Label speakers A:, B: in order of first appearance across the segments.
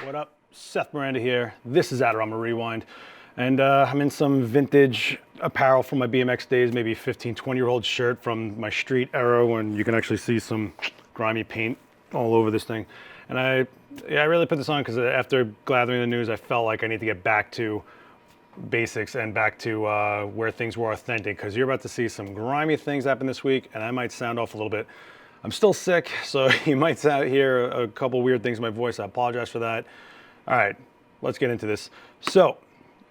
A: What up? Seth Miranda here. This is Adorama Rewind. And I'm in some vintage apparel from my BMX days, maybe 15, 20-year-old shirt from my street era when you can actually see some grimy paint all over this thing. And I really put this on because after gathering the news, I felt like I need to get back to basics and back to where things were authentic, because you're about to see some grimy things happen this week, and I might sound off a little bit. I'm still sick, so you might hear a couple weird things in my voice. I apologize for that. All right, let's get into this. So,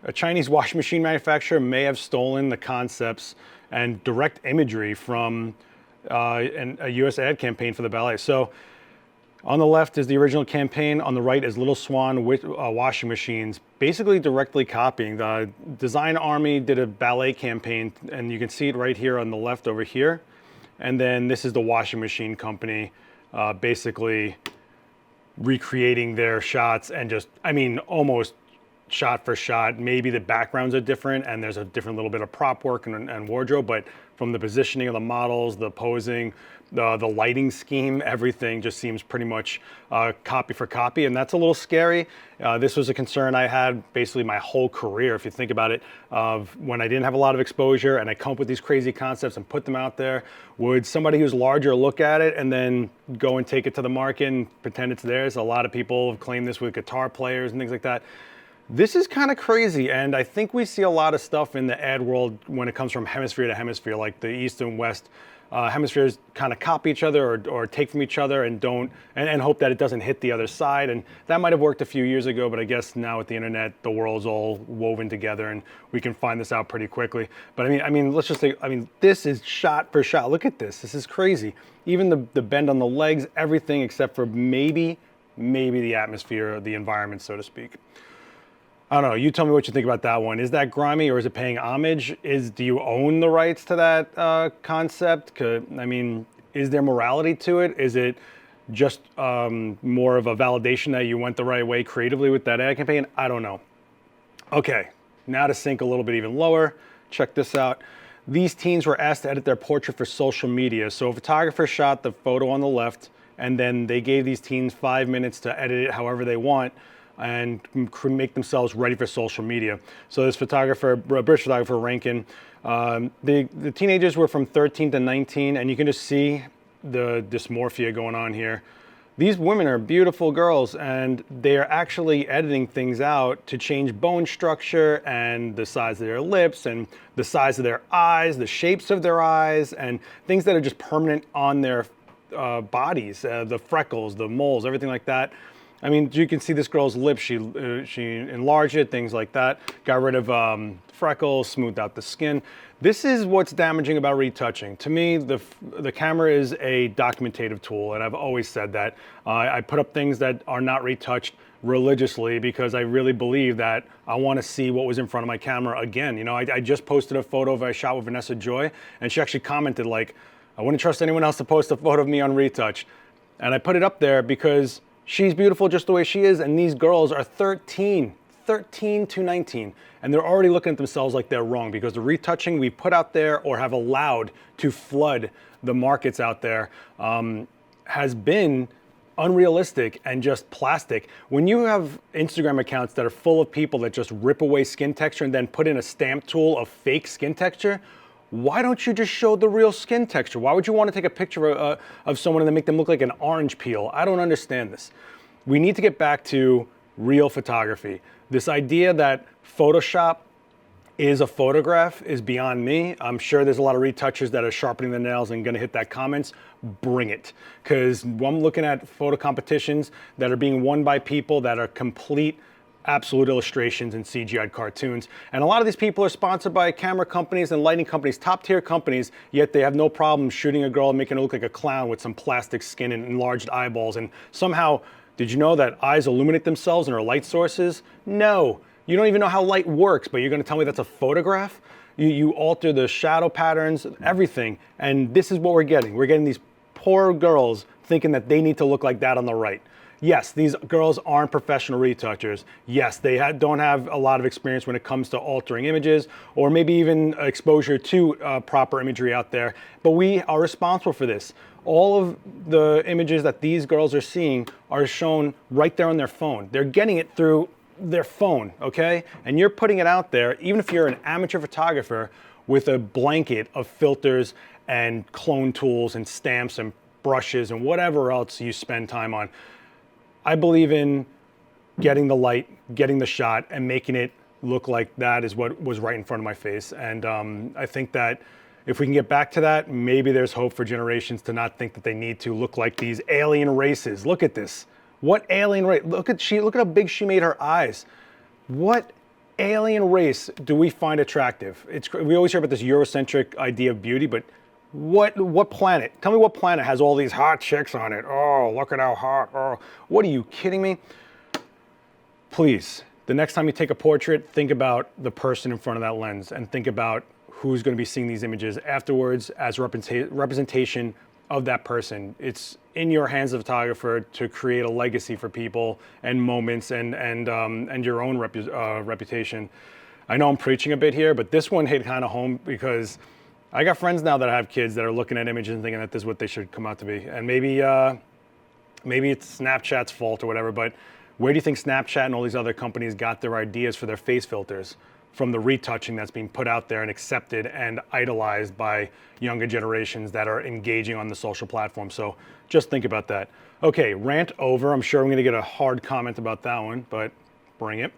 A: a Chinese washing machine manufacturer may have stolen the concepts and direct imagery from a US ad campaign for the ballet. So, on the left is the original campaign. On the right is Little Swan washing machines, basically directly copying. The Design Army did a ballet campaign, and you can see it right here on the left over here. And then this is the washing machine company, basically recreating their shots and just, I mean, almost shot for shot. Maybe the backgrounds are different and there's a different little bit of prop work and wardrobe, but from the positioning of the models, the posing, the lighting scheme, everything just seems pretty much copy for copy, and that's a little scary. This was a concern I had basically my whole career, if you think about it, of when I didn't have a lot of exposure and I come up with these crazy concepts and put them out there. Would somebody who's larger look at it and then go and take it to the market and pretend it's theirs? A lot of people have claimed this with guitar players and things like that. This is kind of crazy, and I think we see a lot of stuff in the ad world when it comes from hemisphere to hemisphere, like the East and West hemispheres kind of copy each other or take from each other and don't and hope that it doesn't hit the other side. And that might have worked a few years ago, but I guess now with the internet, the world's all woven together and we can find this out pretty quickly. But I mean, let's just say, this is shot for shot. Look at this. This is crazy. Even the bend on the legs, everything except for maybe the atmosphere, the environment, so to speak. I don't know, you tell me what you think about that one. Is that grimy or is it paying homage? Do you own the rights to that concept? I mean, is there morality to it? Is it just more of a validation that you went the right way creatively with that ad campaign? I don't know. Okay, now to sink a little bit even lower, check this out. These teens were asked to edit their portrait for social media. So a photographer shot the photo on the left, and then they gave these teens 5 minutes to edit it however they want and make themselves ready for social media. So this photographer, British photographer Rankin, the teenagers were from 13 to 19, and you can just see the dysmorphia going on here. These women are beautiful girls, and they are actually editing things out to change bone structure and the size of their lips and the size of their eyes, the shapes of their eyes, and things that are just permanent on their bodies, the freckles, the moles, everything like that. I mean, you can see this girl's lips. She enlarged it, things like that. Got rid of freckles, smoothed out the skin. This is what's damaging about retouching. To me, the camera is a documentative tool, and I've always said that. I put up things that are not retouched religiously because I really believe that I want to see what was in front of my camera again. You know, I just posted a photo of I shot with Vanessa Joy, and she actually commented like, I wouldn't trust anyone else to post a photo of me on retouch. And I put it up there because she's beautiful just the way she is, and these girls are 13 to 19, and they're already looking at themselves like they're wrong because the retouching we put out there or have allowed to flood the markets out there has been unrealistic and just plastic. When you have Instagram accounts that are full of people that just rip away skin texture and then put in a stamp tool of fake skin texture, why don't you just show the real skin texture? Why would you want to take a picture of someone and then make them look like an orange peel? I don't understand this. We need to get back to real photography. This idea that Photoshop is a photograph is beyond me. I'm sure there's a lot of retouchers that are sharpening their nails and gonna hit that comments. Bring it. Because I'm looking at photo competitions that are being won by people that are complete absolute illustrations and CGI cartoons. And a lot of these people are sponsored by camera companies and lighting companies, top tier companies, yet they have no problem shooting a girl and making her look like a clown with some plastic skin and enlarged eyeballs. And somehow, did you know that eyes illuminate themselves and are light sources? No. You don't even know how light works, but you're gonna tell me that's a photograph? You alter the shadow patterns, everything. And this is what we're getting. We're getting these poor girls thinking that they need to look like that on the right. Yes, these girls aren't professional retouchers. Yes, they don't have a lot of experience when it comes to altering images or maybe even exposure to proper imagery out there, but we are responsible for this. All of the images that these girls are seeing are shown right there on their phone. They're getting it through their phone, okay? And you're putting it out there, even if you're an amateur photographer, with a blanket of filters and clone tools and stamps and brushes and whatever else you spend time on. I believe in getting the light, getting the shot, and making it look like that is what was right in front of my face. And I think that if we can get back to that, maybe there's hope for generations to not think that they need to look like these alien races. Look at this. What alien race? Look at how big she made her eyes. What alien race do we find attractive? We always hear about this Eurocentric idea of beauty, but what planet? Tell me what planet has all these hot chicks on it? Oh, look at how hot. Oh, what are you kidding me? Please, the next time you take a portrait, think about the person in front of that lens and think about who's going to be seeing these images afterwards as a representation of that person. It's in your hands as a photographer to create a legacy for people and moments and your own reputation. I know I'm preaching a bit here, but this one hit kind of home because I got friends now that have kids that are looking at images and thinking that this is what they should come out to be. And maybe it's Snapchat's fault or whatever, but where do you think Snapchat and all these other companies got their ideas for their face filters? From the retouching that's being put out there and accepted and idolized by younger generations that are engaging on the social platform. So just think about that. Okay, rant over. I'm sure I'm gonna get a hard comment about that one, but bring it.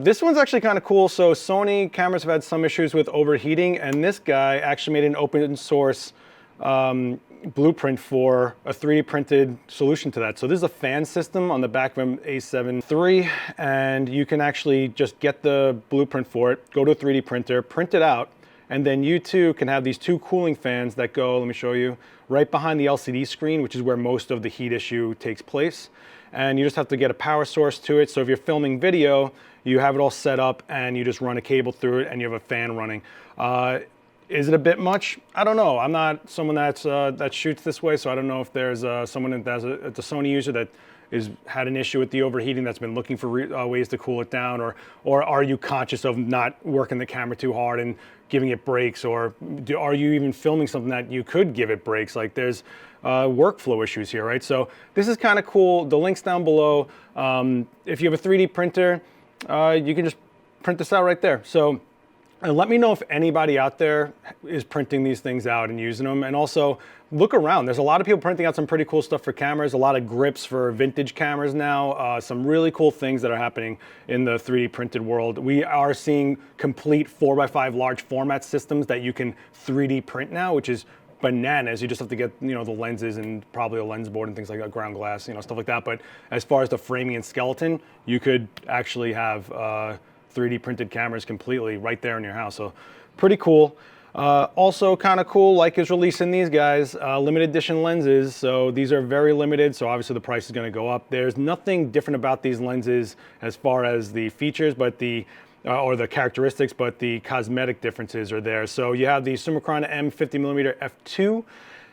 A: This one's actually kind of cool. So Sony cameras have had some issues with overheating, and this guy actually made an open source blueprint for a 3D printed solution to that. So this is a fan system on the back of an A7 III, and you can actually just get the blueprint for it, go to a 3D printer, print it out, and then you too can have these two cooling fans that go, let me show you, right behind the LCD screen, which is where most of the heat issue takes place. And you just have to get a power source to it. So if you're filming video, you have it all set up and you just run a cable through it and you have a fan running. Is it a bit much? I don't know. I'm not someone that shoots this way, so I don't know if there's someone that's a Sony user that had an issue with the overheating that's been looking for ways to cool it down, or are you conscious of not working the camera too hard and giving it breaks, or are you even filming something that you could give it breaks? Like there's workflow issues here, right? So this is kind of cool. The link's down below. If you have a 3D printer, you can just print this out right there. So. And let me know if anybody out there is printing these things out and using them. And also look around. There's a lot of people printing out some pretty cool stuff for cameras, a lot of grips for vintage cameras now, some really cool things that are happening in the 3D printed world. We are seeing complete 4x5 large format systems that you can 3D print now, which is bananas. You just have to get, the lenses and probably a lens board and things like that, ground glass, stuff like that. But as far as the framing and skeleton, you could actually have 3D printed cameras completely right there in your house. So pretty cool. Also kind of cool, Leica's releasing these guys, limited edition lenses. So these are very limited. So obviously the price is going to go up. There's nothing different about these lenses as far as the features, but or the characteristics, but the cosmetic differences are there. So you have the Summicron M50mm f2,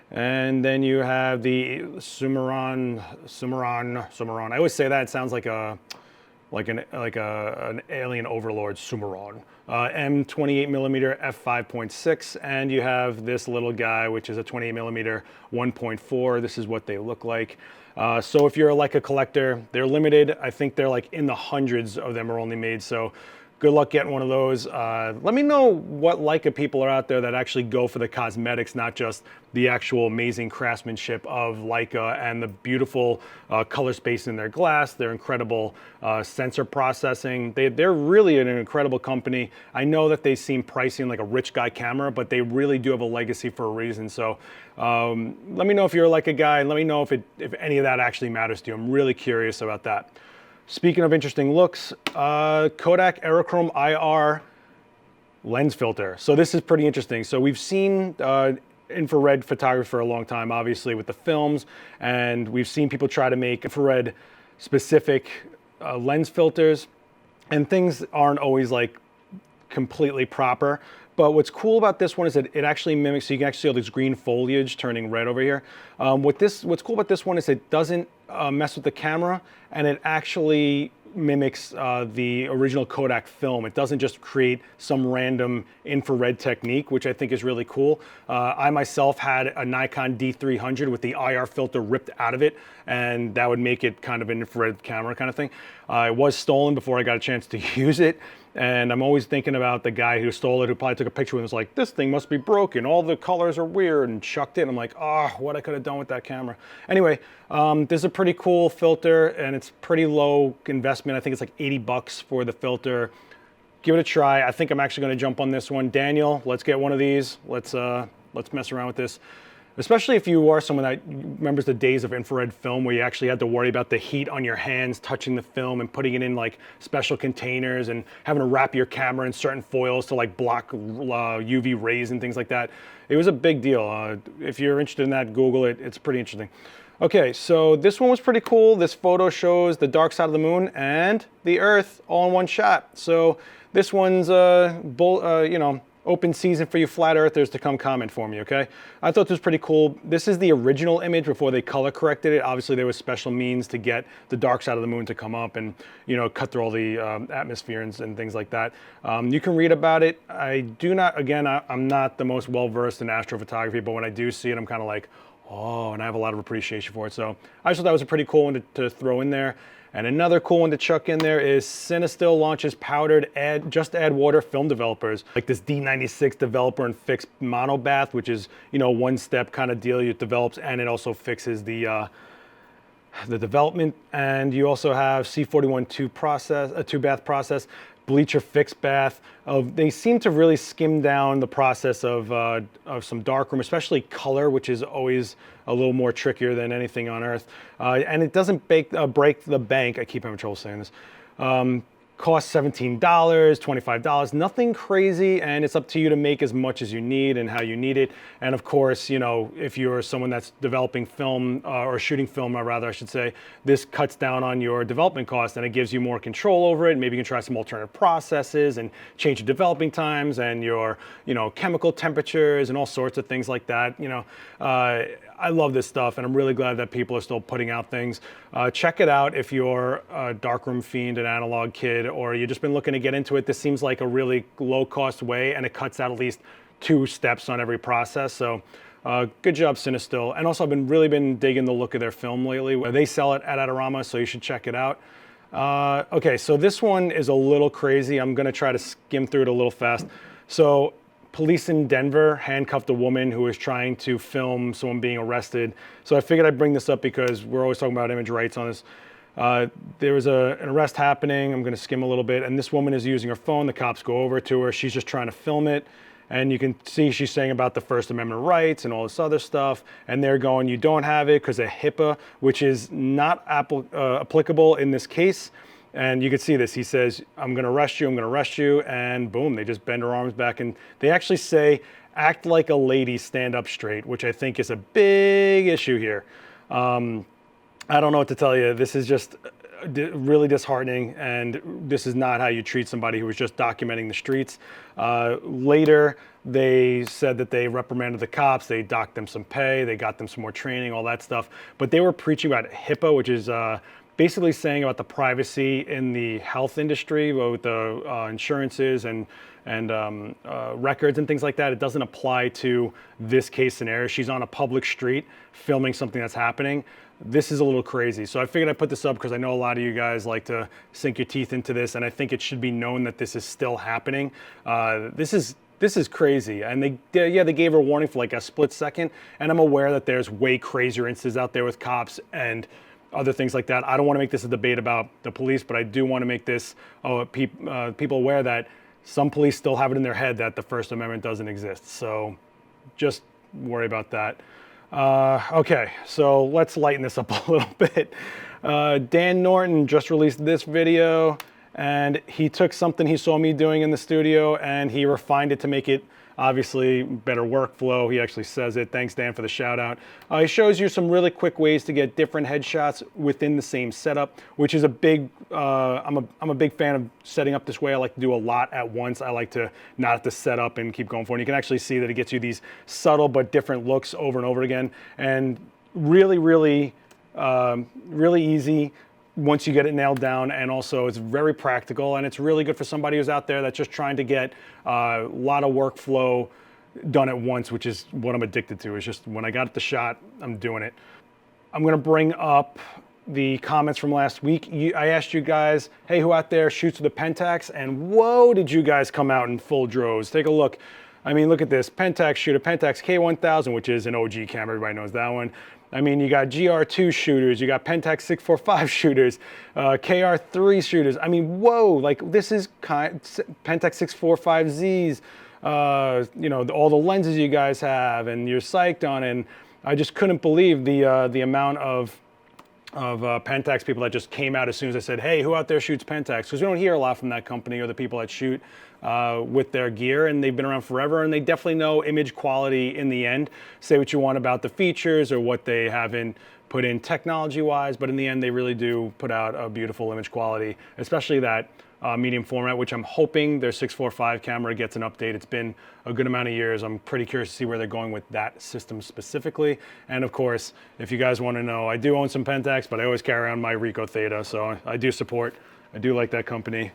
A: and then you have the Summicron. I always say that, it sounds like an alien overlord, Summicron. M28mm f5.6, and you have this little guy, which is a 28mm 1.4. This is what they look like. So if you're like a collector, they're limited. I think they're like in the hundreds of them are only made. So good luck getting one of those. Let me know what Leica people are out there that actually go for the cosmetics, not just the actual amazing craftsmanship of Leica and the beautiful color space in their glass, their incredible sensor processing. They're really an incredible company. I know that they seem pricey like a rich guy camera, but they really do have a legacy for a reason. So let me know if you're like a guy, and let me know if any of that actually matters to you. I'm really curious about that. Speaking of interesting looks, Kodak Aerochrome IR lens filter. So this is pretty interesting. So we've seen infrared photography for a long time, obviously with the films, and we've seen people try to make infrared specific lens filters, and things aren't always like completely proper. But what's cool about this one is that it actually mimics, so you can actually see all this green foliage turning red over here. What's cool about this one is it doesn't mess with the camera, and it actually mimics the original Kodak film. It doesn't just create some random infrared technique, which I think is really cool. I myself had a Nikon D300 with the IR filter ripped out of it, and that would make it kind of an infrared camera kind of thing. It was stolen before I got a chance to use it. And I'm always thinking about the guy who stole it, who probably took a picture and was like, this thing must be broken. All the colors are weird, and chucked it. And I'm like, oh, what I could have done with that camera. Anyway, this is a pretty cool filter, and it's pretty low investment. I think it's like 80 bucks for the filter. Give it a try. I think I'm actually going to jump on this one. Daniel, let's get one of these. Let's mess around with this. Especially if you are someone that remembers the days of infrared film where you actually had to worry about the heat on your hands touching the film and putting it in like special containers and having to wrap your camera in certain foils to like block UV rays and things like that. It was a big deal. If you're interested in that, Google it. It's pretty interesting. Okay, so this one was pretty cool. This photo shows the dark side of the moon and the Earth all in one shot. So this one's, you know, open season for you flat earthers to come comment for me, okay? I thought this was pretty cool. This is the original image before they color corrected it. Obviously, there was special means to get the dark side of the moon to come up and, you know, cut through all the atmosphere and things like that. You can read about it. I do not, again, I'm not the most well-versed in astrophotography, but when I do see it, I'm kind of like, oh, and I have a lot of appreciation for it. So I just thought that was a pretty cool one to throw in there. And another cool one to chuck in there is Cinna Still launches powdered just add water film developers, like this D96 developer and fixed mono bath, which is, you know, one step kind of deal. It develops and it also fixes the development. And you also have C41 two bath process, bleacher fixed bath. They seem to really skim down the process of some darkroom, especially color, which is always a little more trickier than anything on Earth. And it doesn't break the bank. I keep having trouble saying this. Costs $17, $25, nothing crazy, and it's up to you to make as much as you need and how you need it. And of course, you know, if you're someone that's developing film or shooting film, or rather I should say, this cuts down on your development costs and it gives you more control over it. Maybe you can try some alternative processes and change your developing times and your, you know, chemical temperatures and all sorts of things like that. You know, I love this stuff, and I'm really glad that people are still putting out things. Check it out if you're a darkroom fiend, an analog kid, or you've just been looking to get into it. This seems like a really low-cost way, and it cuts out at least 2 steps on every process. So good job, Cinna Still. And also, I've really been digging the look of their film lately. They sell it at Adorama, so you should check it out. Okay, so this one is a little crazy. I'm going to try to skim through it a little fast. So police in Denver handcuffed a woman who was trying to film someone being arrested. So I figured I'd bring this up because we're always talking about image rights on this. There was an arrest happening. I'm going to skim a little bit. And this woman is using her phone. The cops go over to her. She's just trying to film it. And you can see she's saying about the First Amendment rights and all this other stuff. And they're going, you don't have it because of HIPAA, which is not applicable in this case. And you can see this. He says, I'm going to arrest you. I'm going to arrest you. And boom, they just bend her arms back. And they actually say, act like a lady, stand up straight, which I think is a big issue here. I don't know what to tell you. This is just really disheartening. And this is not how you treat somebody who was just documenting the streets. Later, they said that they reprimanded the cops. They docked them some pay. They got them some more training, all that stuff. But they were preaching about HIPAA, which is basically saying about the privacy in the health industry with the insurances and records and things like that. It doesn't apply to this case scenario. She's on a public street filming something that's happening. This is a little crazy. So I figured I'd put this up because I know a lot of you guys like to sink your teeth into this, and I think it should be known that this is still happening. This is crazy. And they gave her a warning for like a split second, and I'm aware that there's way crazier instances out there with cops and other things like that. I don't want to make this a debate about the police, but I do want to make this people aware that some police still have it in their head that the First Amendment doesn't exist. So just worry about that. Okay, so let's lighten this up a little bit. Dan Norton just released this video, and he took something he saw me doing in the studio and he refined it to make it obviously better workflow. He actually says it. Thanks, Dan, for the shout out. He shows you some really quick ways to get different headshots within the same setup, which is a big, I'm a big fan of setting up this way. I like to do a lot at once. I like to not have to set up and keep going for it. And you can actually see that it gets you these subtle but different looks over and over again. And really, really, really easy. once you get it nailed down, and also it's very practical, and it's really good for somebody who's out there that's just trying to get a lot of workflow done at once, which is what I'm addicted to. It's just when I got the shot, I'm doing it. I'm gonna bring up the comments from last week. I asked you guys, hey, who out there shoots with a Pentax? And whoa, did you guys come out in full droves. Take a look. I mean, look at this, Pentax shooter, Pentax K1000, which is an OG camera, everybody knows that one. I mean, you got GR2 shooters, you got Pentax 645 shooters, KR3 shooters. I mean, whoa, like this is Pentax 645Zs, you know, all the lenses you guys have and you're psyched on, and I just couldn't believe the amount of Pentax people that just came out as soon as I said, hey, who out there shoots Pentax? Because we don't hear a lot from that company or the people that shoot with their gear, and they've been around forever, and they definitely know image quality in the end. Say what you want about the features or what they haven't put in technology-wise, but in the end, they really do put out a beautiful image quality, especially that medium format, which I'm hoping their 645 camera gets an update. It's been a good amount of years. I'm pretty curious to see where they're going with that system specifically. And of course, if you guys want to know, I do own some Pentax, but I always carry around my Ricoh Theta, so I do support. I do like that company.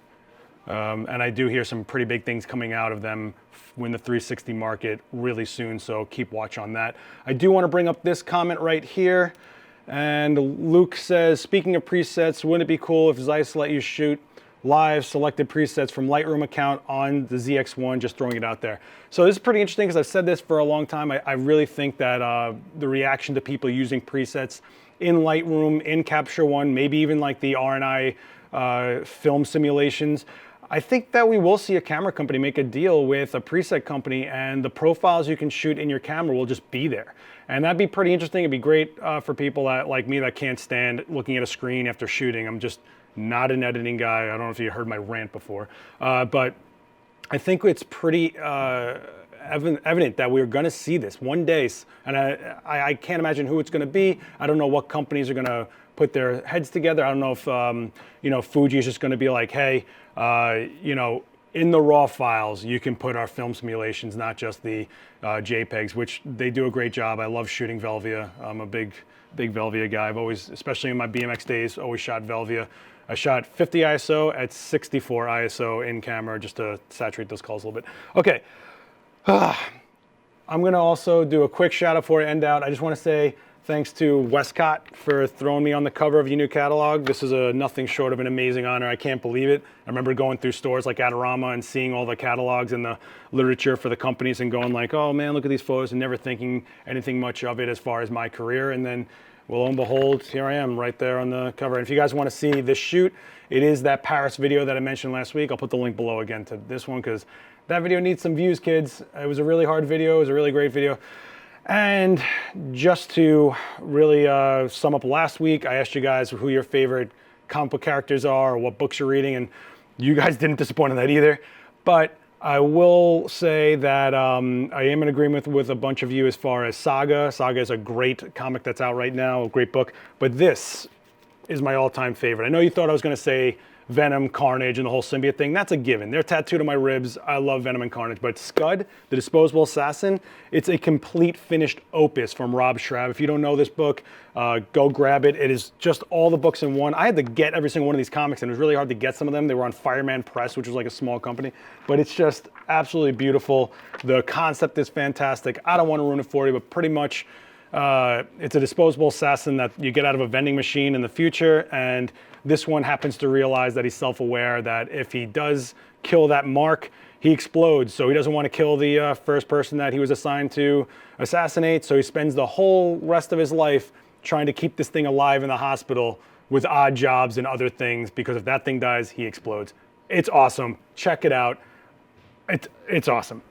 A: And I do hear some pretty big things coming out of them in the 360 market really soon, so keep watch on that. I do want to bring up this comment right here. And Luke says, speaking of presets, wouldn't it be cool if Zeiss let you shoot live selected presets from Lightroom account on the ZX1, just throwing it out there. So this is pretty interesting because I've said this for a long time. I really think that the reaction to people using presets in Lightroom, in Capture One, maybe even like the R&I film simulations, I think that we will see a camera company make a deal with a preset company, and the profiles you can shoot in your camera will just be there. And that'd be pretty interesting. It'd be great for people that, like me, that can't stand looking at a screen after shooting. I'm just not an editing guy. I don't know if you heard my rant before, but I think it's pretty evident that we're going to see this one day. And I can't imagine who it's going to be. I don't know what companies are going to put their heads together. I don't know if you know, Fuji is just going to be like, hey, you know, in the RAW files, you can put our film simulations, not just the JPEGs, which they do a great job. I love shooting Velvia. I'm a big Velvia guy. I've always, especially in my BMX days, always shot Velvia. I shot 50 ISO at 64 ISO in camera just to saturate those calls a little bit. Okay, I'm gonna also do a quick shout out before I end out. I just wanna say thanks to Westcott for throwing me on the cover of your new catalog. This is a nothing short of an amazing honor. I can't believe it. I remember going through stores like Adorama and seeing all the catalogs and the literature for the companies and going like, oh man, look at these photos, and never thinking anything much of it as far as my career. And then, well, lo and behold, here I am right there on the cover. And if you guys want to see this shoot, it is that Paris video that I mentioned last week. I'll put the link below again to this one because that video needs some views, kids. It was a really hard video. It was a really great video. And just to really sum up last week, I asked you guys who your favorite comic book characters are or what books you're reading, and you guys didn't disappoint in that either. But I will say that I am in agreement with a bunch of you as far as Saga. Saga is a great comic that's out right now, a great book. But this is my all-time favorite. I know you thought I was going to say Venom, Carnage, and the whole symbiote thing. That's a given. They're tattooed on my ribs. I love Venom and Carnage. But Scud, the Disposable Assassin, it's a complete finished opus from Rob Schrab. If you don't know this book, go grab it. It is just all the books in one. I had to get every single one of these comics, and it was really hard to get some of them. They were on Fireman Press, which was like a small company. But it's just absolutely beautiful. The concept is fantastic. I don't want to ruin it for you, but pretty much it's a disposable assassin that you get out of a vending machine in the future, and this one happens to realize that he's self-aware that if he does kill that mark, he explodes. So he doesn't want to kill the first person that he was assigned to assassinate. So he spends the whole rest of his life trying to keep this thing alive in the hospital with odd jobs and other things, because if that thing dies, he explodes. It's awesome. Check it out. It's awesome.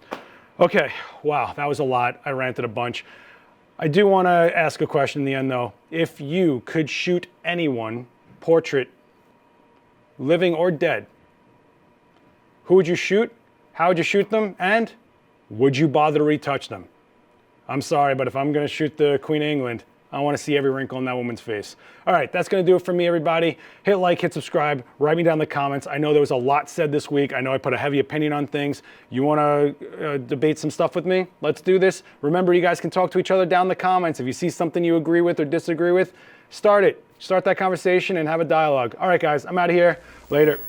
A: Okay, wow, that was a lot. I ranted a bunch. I do want to ask a question in the end, though. If you could shoot anyone, portrait, living or dead, who would you shoot? How would you shoot them? And would you bother to retouch them? I'm sorry, but if I'm going to shoot the Queen of England, I want to see every wrinkle in that woman's face. All right, that's going to do it for me, everybody. Hit like, hit subscribe, write me down in the comments. I know there was a lot said this week. I know I put a heavy opinion on things. You want to debate some stuff with me? Let's do this. Remember, you guys can talk to each other down in the comments. If you see something you agree with or disagree with, start it. Start that conversation and have a dialogue. All right, guys, I'm out of here. Later.